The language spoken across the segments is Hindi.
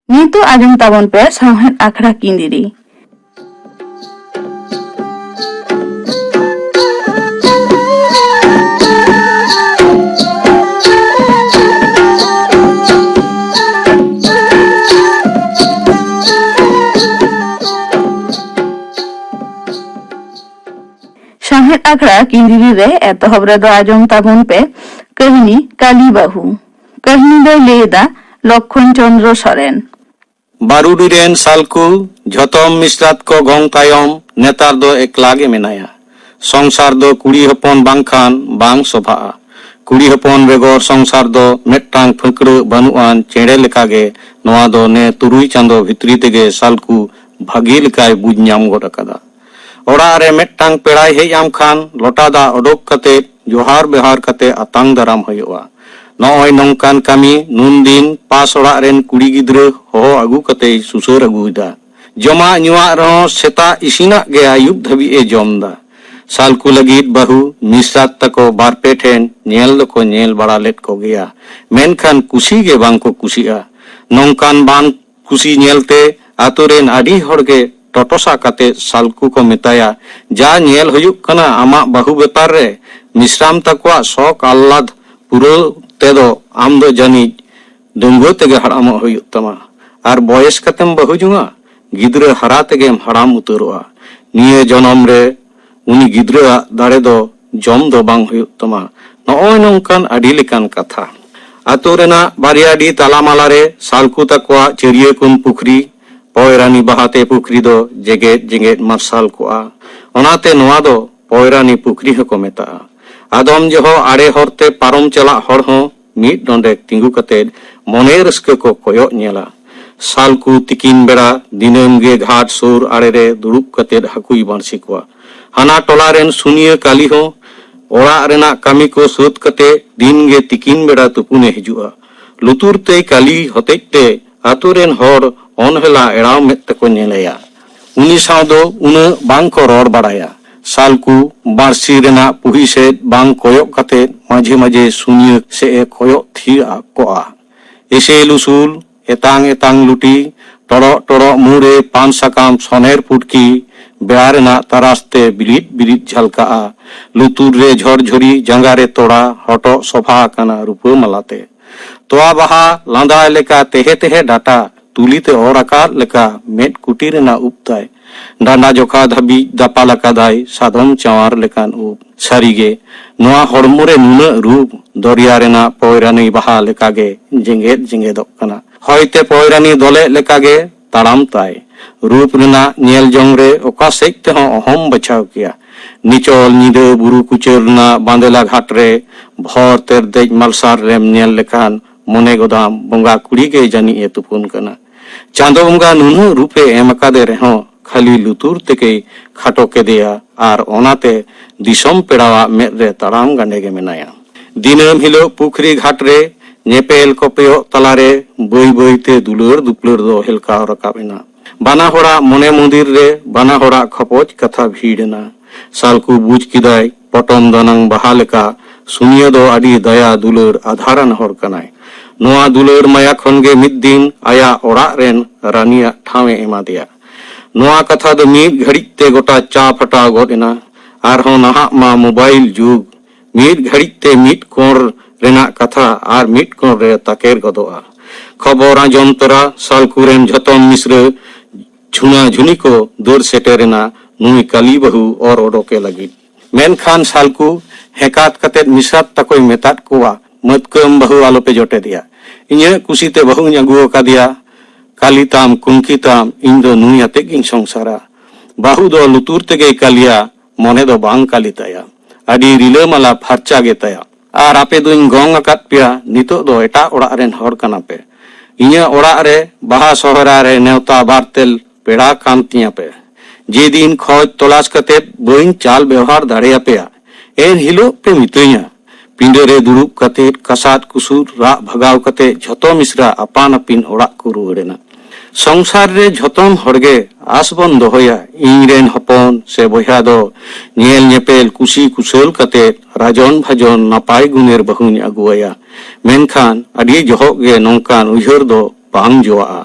Nitu ajong tabon pe sawhen akhra kindiri. Sawhen akhra kindiri re etohob redo ajong tabon pe kahini Kali Bahu. Kahini do leda লক্ষণ চন্দ্র সরেন। বারুডিরেন সালকু ঝতম মিশ্রাত ko gong tayom netar do eklage menaya সংসার do kuri hopon bangkhan bang sobha kuri hopon begor সংসার do mettang phukru banuan chede lekage noa do ne turui chando bhitri tege salku bhagi lekai buj nyam god akada ora re mettang perai hei am khan lotada odok kate johar behar kate atang daram hoyoa Noy nongkan kami nundin pas orak ren kuri gidra ho agu kate susur agu da. Joma nyuak ro seta isinak ge ayub dhabi e jomda. Salku lagit bahu misrat tako barpe then nyel doko nyel baralet ko gea. Menkhan kusi ge bang ko kusia. Nongkan ban kusi nyelte aturen adi horge totosa kate salku ko metaya. Ja nyel huyuk kana amak bahu betar re misram takwa sok allad puro tedo amdo jani dunggo tege haramo huyuk tama ar boyes katem bahu junga gidra hara tege haram uturoa niye jonom re uni gidra dare do jom do bang huyuk tama noy nongkan adi lekan katha atu rena bariadi talamala re salku takwa cheriye kun pukhri poirani bahate pukhri do jeget marsal koa onate noa do poirani pukhri hoko meta Adom joho are horte parom chala hor ho mid dondek tinggu kate mone raske ko koyok nyela salku tikin bera dinem ge ghat sur are re durup kate hakui bansi kwa hana tolaren suniya kali ho ora rena kami ko sut kate din ge tikin bera tupune hijua lutur te kali hotete aturen hor onhela eraw met ko nyeleya uni sawdo una bang ko ror baraya Salku barsi rena puhi se bang koyok kate maje maje suniya se e koyok thia koa ese lusul etang luti toro mure pan sakam soner putki bearena taraste bilit jhalka a lutur re jhor jhori jangare toda hoto sobha kana rupa malate toa baha landa leka tehe data tulite oraka leka met kutir na uptai Dana jokha dhabi dapala kadai sadom chawar lekan up sarige noa hormore nuna rup doria rena poirani baha lekage jengedok kana hoite poirani dole lekage taram tai rup rena nyel jongre oka sekte ho ohom bachaw kiya nichol nide buru kucherna bandela ghatre bhor ter dej malsar rem nyel lekan mone godam bonga kuri ge jani e tupun kana chando bonga nunu rupe emakade reho खाली लुतुर तेके खाटो के दिया आर ओनाते दिसम पेड़ावा मेरे ताराम गंडे के मेनाया दिनम हिलो पुखरी घाट रे नेपेल कोपेयो तलारे बोई बोईते दुलर दुपलर दो हेलका रकाबेना बाना होड़ा मोने मंदिर रे बाना होड़ा खपोज कथा भीड़ना सालकु बुझ किदाय पटम दनंग बहालेका सुनियो दो आदि दया दुलर आधारन होर कनाय नोआ दुलर माया खनगे मिद दिन आया ओड़ा रेन रानिया ठावे एमा दिया Noa katha do mid ghadik te gota cha phata godena arho naha ma mobile jug mid ghadik te mid kor rena katha ar mid kor re taker godoa khobor ajom tora salkuren jhatom misra jhuna jhuni ko dur seterena nui Kali Bahu or odoke lagi menkhan salku hekat kate misrat takoy metat koa matkem bahu alope jote dia inya kusite bahu nyagu kadia Kalitam kunkitam indo nui ateking songsara bahu do lutur tege kalia mone do bang kalitaya adi rile mala pharcha getaya ar ape duin gong akat pia nito do eta orak ren hor kana pe inya orak re baha sohra re neuta bartel peda kantiya pe je din khoj tolash kate boin chal ବ୍ୟବହାର dare apea en hilo pe mitunya pindere durup kate kasat kusur ra bhagaw kate jhoto misra apan apin orak ku ruarena संसार रे झतम हड़गे आसबन दोहया इंग्रेन हपन से बया दो नेल नेपेल कुसी कुशल कते राजन भजन नापाय गुनेर बहुनी अगुया मेनखान अडी जहग गे नौकान उजर दो बांग जोआ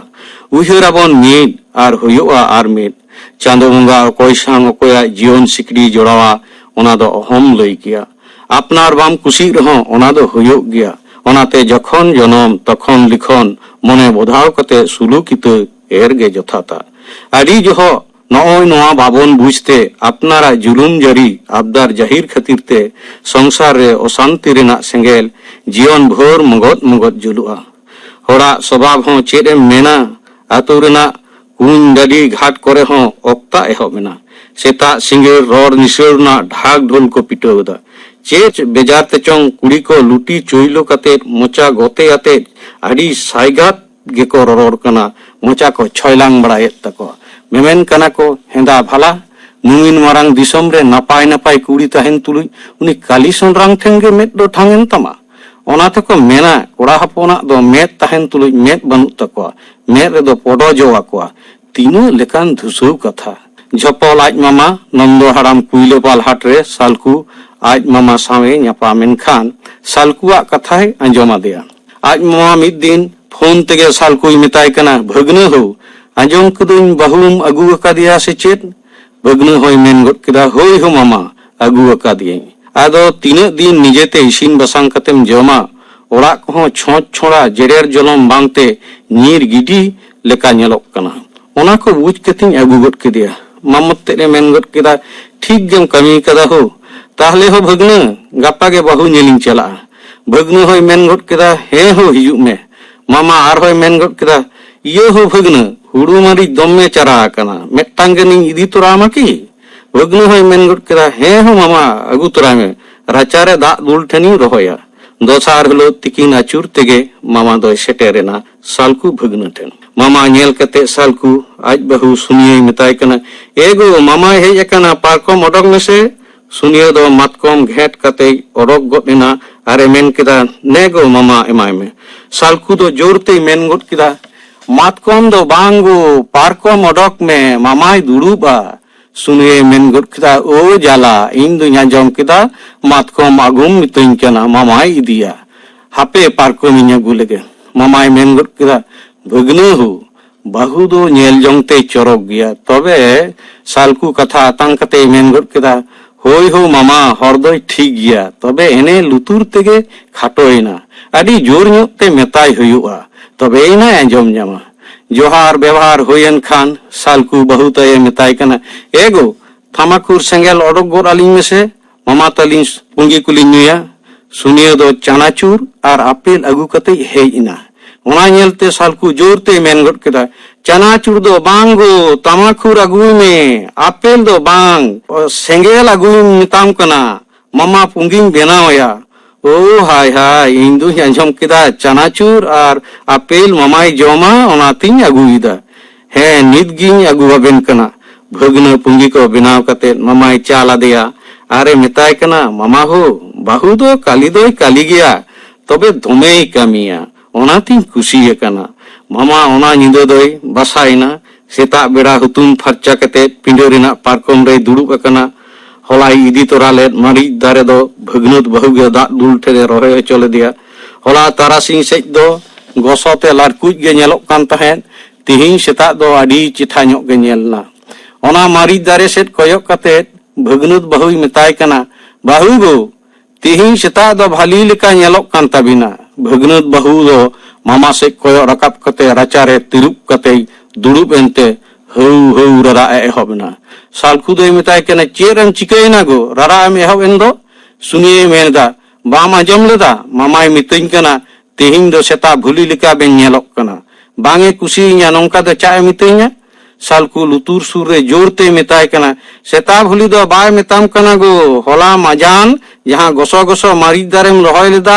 उहिराबन मीद आर हुयुआ आर मीद चांदो बंगा अकोय सांग अकोया जीवन सिकड़ी जोड़ावा ओना दो अहम लई किया आपनार बाम कुसी रहो ओना दो हुयुग गया ओनाते जखन जनम तखन लिखन मने बोधाव कते सुलुकिते एरगे जथाता आदि जहो नय नोआ बाबन बुझते आपनारा जुलुम जरी आबदार जाहिर खातिरते संसार रे अशांति रेना सेंगेल जीवन भोर मगत मगत जुलुआ होड़ा स्वभाव हो चेदे मेना आतु रेना कुन डाली घाट करे हो ओक्ता एहबेना सेता सिंगे रोड निसरना ढाक ढोल को पिटोदा चेच बेजार ते चोंग कुड़ी को लुटी चोइलो कते मोचा गोते आते आड़ी साइगात गेको रोड कना मोचा को छयलांग बड़ायत तको मेमेन कना को हेंदा भाला नुइन मारांग दिसम रे नापाय नापाय कुड़ी तहेन तुलुई उनी काली सोनरांग ठेंगे मेद दो ठांगेन तमा ओना तको मेना कोड़ा हपोना दो मेद तहेन तुलुई मेद बनु तको मेद रे दो पोडो जोवा को तीनों लेकान धुसु कथा झपल आज मामा नंदो हराम कुइलोपाल हाट रे सालकू आज मामा सावे न्यापा मेनखान सालकुआ कथाय अंजोमा दिया आज मामा मिद दिन फोन तेगे सालकुई मिताय कना भगने हो आंजोम कदुन बहुम अगु अकादिया से चेत भगने होय मेन गद केदा होय हो मामा अगु अकादिये आदो तीने दिन निजेते इसिन बसांग कतेम जमा ओड़ा को छोट छोड़ा जेरेर जलम बांगते नीर गिडी लेका नेलोक कना ओना को बुझ कतिन अगु गद केदिया मामते ने मेन गद केदा ठीक गेम कमी कदा हो ताहले हो भगने गापा गे बहु नेलिंग चला भगने होय मेन गद केदा हे हो हिजु में मामा आर होय मेन गद केदा ये हो भगने हुड़ू मारी दमे चारा कना मेटांगनी इदी तोरामा की भगने होय मेन गद केदा हे हो मामा अगु तोरा में राचारे दा दुल ठेनी रहोया दोसार हलो तिकिन आचुर तेगे मामा दो सेटेरेना सालकू भगने ठेन मामा नेल कते सालकू आज बहु सुनिये मिताय कना एगो मामा हेज कना पारकम ओडक मेसे सुनिये दो मातकम घेट कते ओडक गदना अरे मेन केदा नेगो मामा एमाय में सालकू दो जोरते मेन गद केदा मातकम दो बांगो पारकम ओडक में मामाय दुड़ुबा सुनिये मेन गद केदा ओ जाला इन दो आंजम केदा मातकम आगुम मितइन कना मामाय इदिया हापे पारकम इन्या गुलेगे मामाय मेन गद केदा भगने हो बहु दो नेल जंगते चरक गया तबे सालकू कथा आतंग कते मेन गद केदा होय हो मामा हरदय ठीक गया तबे एने लुतुर तेगे खाटोयना आदि जोर ᱧᱚᱜते मेताय हुयुआ तबे इना आंजम जामा जोहार व्यवहार होयन खान सालकू बहु तय मेताय कना एगो थामाकुर सेंगेल ओडक गोर आलिं मेसे मामा तलिं पुंगी कुलिं नुया सुनियो दो चनाचूर आर आपेल अगु कते हेज इना ओना नेलते सालकू जोरते मेन गद केदा चनाचूर दो बांगो तमाखुर अगुई में आपेल दो बांग सेंगेल अगुई मिताम कना मामा पुंगिंग बेनावया ओ हाय हाय इन दु आंजम केदा चनाचूर आर आपेल मामाय जोमा ओनातिन अगुईदा हे निदगिन अगुवाबेन कना भगना पुंगी को बेनाव कते मामाय चाला दिया अरे मिताय कना मामा हो बाहु दो काली दोय काली गया तबे धोमेय कामिया ओनातिन खुशी कना मामा ओना निदो दोय बसाइना सेता बेड़ा हुतुम फरचा कते पिंडो रेना पारकम रे दुड़ुब कना हलाई इदी तोराले मारी दारे दो भगनत बहुगे दा दुल ठेरे रोहे चले दिया हला तारासिंग सेज दो गोसोते लारकुज गे नेलोक कान तहेन तिहिं सेता दो आडी चिठा ᱧᱚᱜ गे नेलना ओना मारी दारे सेट कोयक कते भगनत बहुई मेताय कना बाहु गो तिहिं सेता दो भाली लेका नेलोक कान ताबिना भगनत बहु दो मामा से कोयक रकाब कते राचारे तिरुप कते दुड़ुब एनते हौ हौ ररा एहबना सालकू दो मेताय कना चेरम चिकैना गो ररा एम एहब एन दो सुनिये मेनदा बाम आजम लेदा मामाय मितइन कना तेहिं दो सेता भुली लेका बेन नेलोक कना बांगे कुसी nya नोंका दो चाय मितइnya सालकू लुतुर सुर रे जोरते मेताय कना सेता भुली दो बाय मेताम कना गो होला माजान जहां गोसो गोसो मारी दारेम रहोय लेदा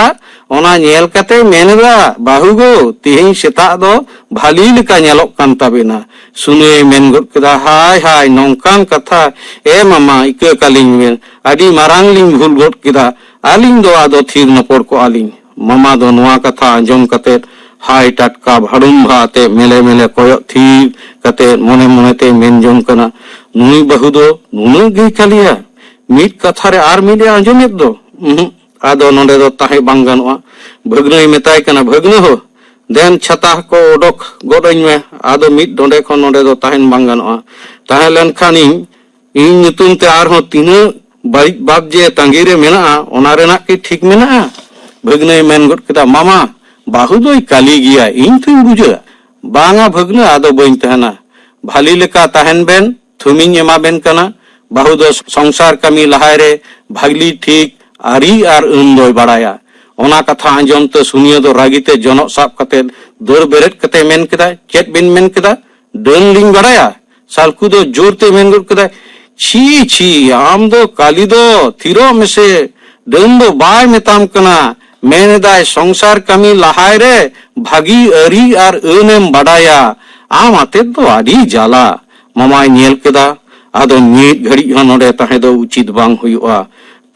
ओना नेल कते मेनदा बाहु गो तिहिं सेता दो भाली लेका नेलोक कान ताबेना सुने मेन गद केदा हाय हाय नोंकान कथा ए मामा इके कालिं मेन आदि मारांग लिंग भूल गद केदा आलिंग दो आदो थीर नपोर को आलिंग मामा दो नोआ कथा आंजम कते हाय टटका भाडुम भाते मेले मेले कोयक थीर कते मोने मोनेते मेन जम कना नुई बहु दो नुनु गे कालिया मिट कथा रे आर मिले आंजमेत दो आदो नोंडे दो ताहे बांग गानोआ भगनई मेताय कना भगने हो देन छाता को ओडक गोदኝ में आदो मिट डोंडे खन नोडे दो ताहेन बांग गानोआ ताहे लेनखान इन ᱧᱩᱛᱩᱢ ते आरहों तीना बारिक बाप जे तंगीरे मेना ओना रेना की ठीक मेना भगने मेन गड केदा मामा बाहु दोई काली गिया इन थुई बुझा बांगा भगने आदो बइन तहना भाली लेका ताहेन बेन थुमिन एमा बेन कना बाहु दो संसार कमी लहाय रे भागली ठीक आरी आर उन दोय बाड़ाया ओना कथा आंजम ते सुनिया दो रागीते जनक साब कते दौर बेरेट कते मेन केदा चेत बिन मेन केदा डन लिंग बाड़ाया सालकू दो जोरते मेन गड केदा छी छी आम दो काली दो थिरो मेसे डन दो बाय मेताम कना मेनेदाय संसार कमी लहाय रे भागी अरी आर उनेम बाड़ाया आम आते दो आदी जाला मामाय नेल केदा आदो नीट घड़ी नोडे ताहे दो उचित बांग हुयुआ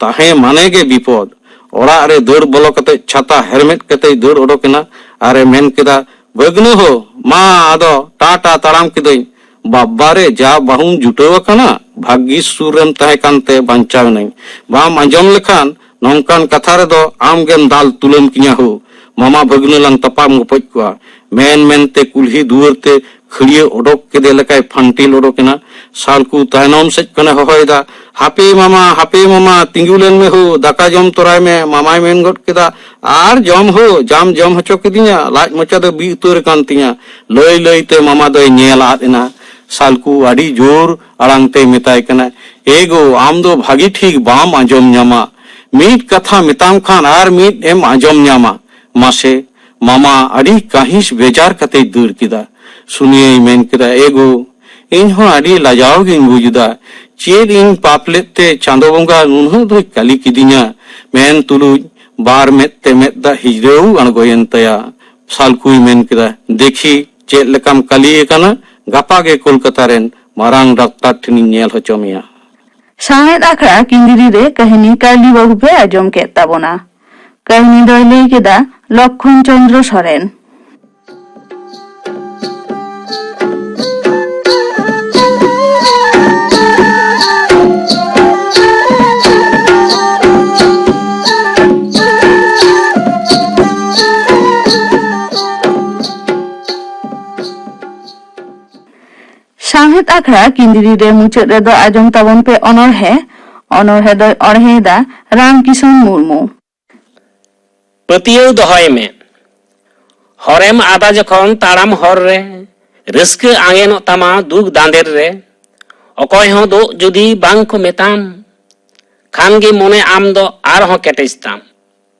ताहे माने गे विपद ओड़ा रे दौड़ बोलो कते छाता हेलमेट कते दौड़ ओडोकना आरे मेन केदा बगनो हो मा आदो टाटा ताराम केदई बाबारे जा बाहुं जुटव कना भाग्य सुरम ताहे कानते बांचाव नहीं बाम अंजम लेखान नौकान कथा रे दो आम गेम दाल तुलम किया हो मामा भगनो लंग तपाम गपज कुआ मेन मेनते कुल्ही दुवर ते खड़िए ओडोक केदे लेकाय फंटिल ओडोकना सालकू तायनम सेज कने होयदा हापे मामा तिंगुलेन में हो दाका जम तोराय में मामाय मेन गड केदा आर जम हो जाम जम हचो केदिया लाज मचा दो बी उतर कान तिया लय लय ते मामा दोय नेल आदना सालकू आडी जोर अड़ांगते मिताय कना एगो आम दो भागी ठीक बाम आंजम न्यामा मीट कथा मिताम Khan are meet M आंजम Nyama मासे मामा आडी काहिस बेजार कते दूर किदा सुनिए मेन केदा एगो इन हो आडी लाजाव गिन बुजुदा चेद इन पापलेते चांदो बंगा नुनहो दो काली किदिया मेन तुलुज बार मेते मेदा हिजरेउ अणगोयन तया सालकुई मेन केदा देखी चेद लेकाम काली एकना गापा गे कोलकाता रेन मारांग डॉक्टर ठिनी नेल होचोमिया साहेद आखड़ा किंदिरी रे कहानी काली बाहु पे आजम के ताबोना कहानी दोय लई केदा लक्षण चंद्र सरेन साहेद आखड़ा किंदिरी रे मुचाद रे दो आजम ताबन पे अनरहे दो अड़हेदा रामकिशन मुर्मू पतियव दहय में हरेम आदा जखन ताड़ाम हर रे रस्क आंगेन तमा दुख दांदेर रे अकय हो दो जुदी बांग को मेताम खान गे मोने आम दो आर हो केटेजताम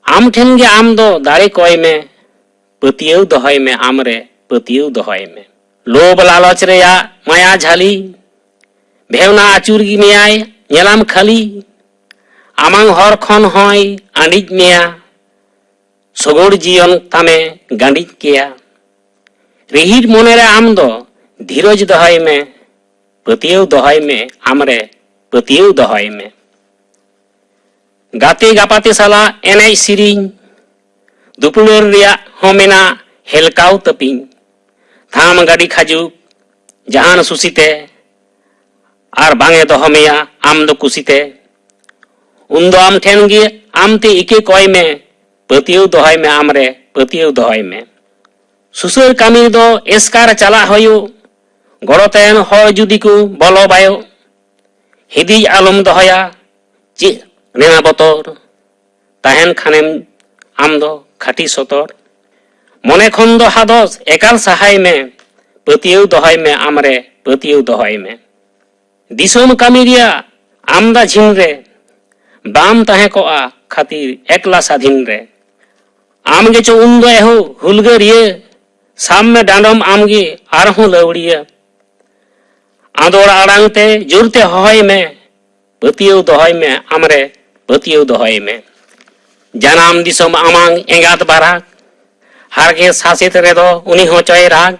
आम ठेन गे आम दो दाड़े कय में पतियव दहय में आमरे पतियव दहय में लोभ लालच रे या माया झाली भेवना आचुर गी मेयाय नेलाम खाली आमांग हर खन होय आंडिज मेया सगोड़ जीवन तामे गांडिज केया रिहिर मोने रे आम दो धीरज दहय में पतियव दहय में आमरे पतियव दहय में गाते गापाते साला एनय सिरिंग दुपुलर रिया होमेना हेलकाव तपिंग थाम गाड़ी खाजुक जहान सुसीते आर बांगे दहमेया आम दो कुसीते उन दो आम ठेन गे आमते इके कय में पतियव दहय में आमरे पतियव दहय में सुसर कामी दो एस्कार चला होयो गड़तेन हर जुदी को बलो बायो हिदी आलम दहया चे रेना बतर ताहेन खानेम आम दो खाटी सतर मने खन दो हादस एकाल सहाय में पतियव दहय में आमरे पतियव दहय में दिसोम कामी रिया आमदा झिन रे बाम ताहे कोआ खातिर एकला साधीन रे आमगे चो उन दो एहो हुलगरिये साम में डांडम आमगे आरहो लवड़िया आदोड़ आड़ांगते जुरते हय में पतियव दहय में आमरे पतियव दहय में जनाम दिसोम आमांग एंगात बाराक हारगे सासित रे दो उनी हो चय राग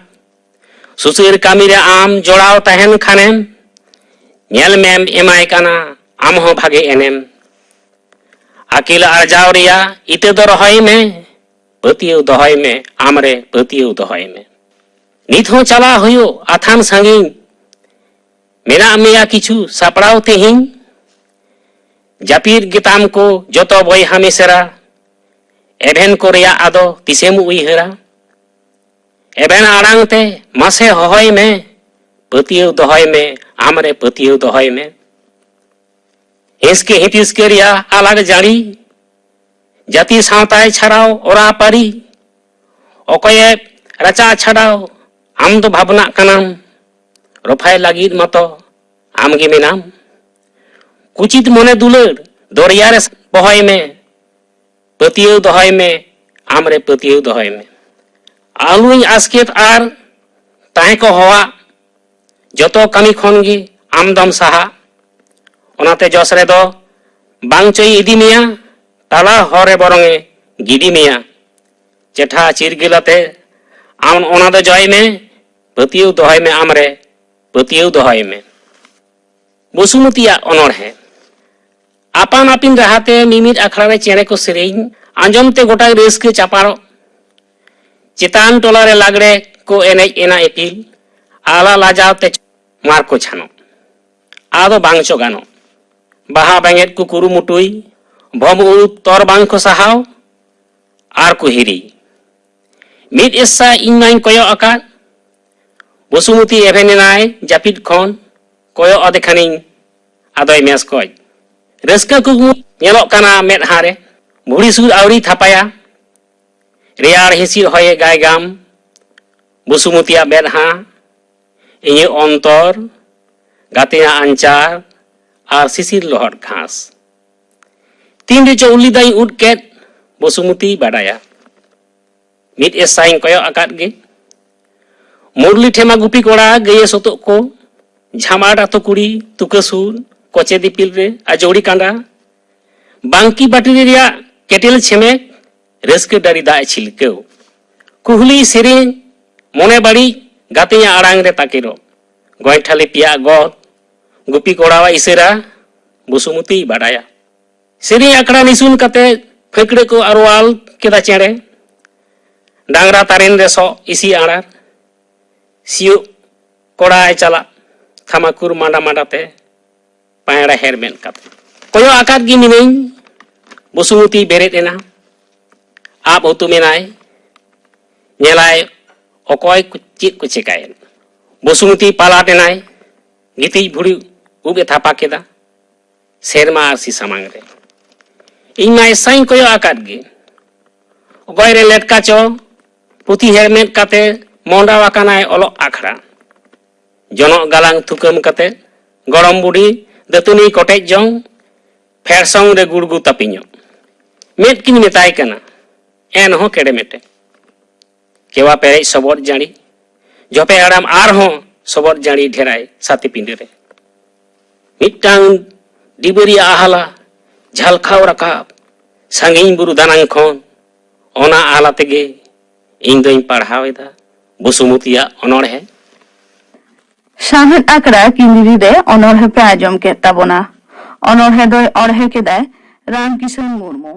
सुसुर कामी रे आम जोड़ाव तहन खानेम नेल मेम एमाय काना आम हो भागे एनेम अकिल आरजाव रिया इते दो रहय में पतियव दहय में आमरे पतियव दहय में नित हो चला हुयो आथान संगिन मेरा मेया किछु सापड़ाव तेहिं जापीर गिताम को जतो बय हमेशरा एभेन को रिया आदो तिसेम उइहरा एबेन आड़ांग ते मासे हहय में पतियव दहय में आमरे पतियव दहय में हिसके हितिसके रिया आलाग जाड़ी जाति सावताय छाड़ाव ओरा पारी ओकये रचा छाड़ाव आम तो भावना कनाम रफाय लागिद मतो आमगे मेनाम कुचित मने दुलर दरियारे बहय में पतियव दहय में आमरे पतियव दहय में आलुई आसकेत आर ताहे को हवा जतो कमी खनगी आमदम साहा ओनाते जस रे दो बांग चई इदी मिया ताला हरे बरंगे गिडी मिया चेठा चिरगिलाते आम ओना दो जय में पतियव दहय में आमरे पतियव दहय में बसुमतिया अनड़ है आपान आपिन रहाते मिमिद अखड़ा रे चेणे को सेरेኝ आंजमते गोटा रेस्के चापारो चितान टोला रे लागड़े को एनेज एना एपिल आला लाजावते मार को छानो आदो बांगचो गानो बाहा बेंगेट को कुरुमुटुई भम उरु तोर बांग को साहाव आर को हिरी मिद एसा इनमाइन कोयो आका बसुमती एभेनेनाय जापिद खन कोयो अदेखानी आदय मेस कोय रस्का कुगु नेलो काना मेदहा रे बुढ़ी सुर आवरी थापाया रेयार हिसिर हये गायगाम बसुमतिया बेदहा इये अंतर गातेया अंचार आर सिसिर लहर घास तीन रे चौली दाई उठकेट बसुमती बाडाया मिद एसाइन कोयो आकात गे मुरली ठेमा गुपी कोड़ा गये सोतो को झामाड़ा तो कुड़ी तुकसुर कोचे दिपिल रे आजोड़ी कांडा बांकी बाटी रिया केटेल छेमे रस्के दारी दाए छिलकेव कुहली सेरें मोने बाड़ी गातेया आड़ांग रे ताकेरो गोयठाले पिया गद गुपी कोड़ावा इसेरा बसुमती बाडाया सेरें आकड़ा निसुन कते फेकड़े को अरवाल केदा चेड़े डांगरा तारेन रे सो इसी आड़ार सियो कोड़ाए चला थामाकुर मांडा मांडाते पायड़ा हेरमेन कते कोयो आकात गी मिनेኝ बसुमती बेरेद एना आप उतु मेनाय नेलाय अकय चेद को चेकायन बसुमती पालाटेनाय गिति भुड़ी उबे थापा केदा सेरमा आर सिसामांग रे इनाय साइन कोयो आकात गे अकय रे लेटका चो पुती हेरमेन कते मोंडा वाकानाय ओलो आखड़ा जनो गालांग थुकम कते गरम बुड़ी दतुनी कोटेज जों फेरसों रे गुड़गु तपिñो मेट किन मेताय कना एन हो केड़े मेटे केवा पेरेज सबोर जाड़ी जपे आराम आर हो सबोर जाड़ी ढेराय साथी पिंडे रे मिटांग डिबरिया आहाला झालखाव रकाब सांगिñ बुरु दानांग खन ओना आला तेगे इन दोኝ पढ़ावेदा बसुमतिया अनड़हे साहेद आकड़ा किंदिरी रे अनड़हे पे आजम के ताबना अनड़हे दोय अड़हे केदाय रामकिशन मुर्मू।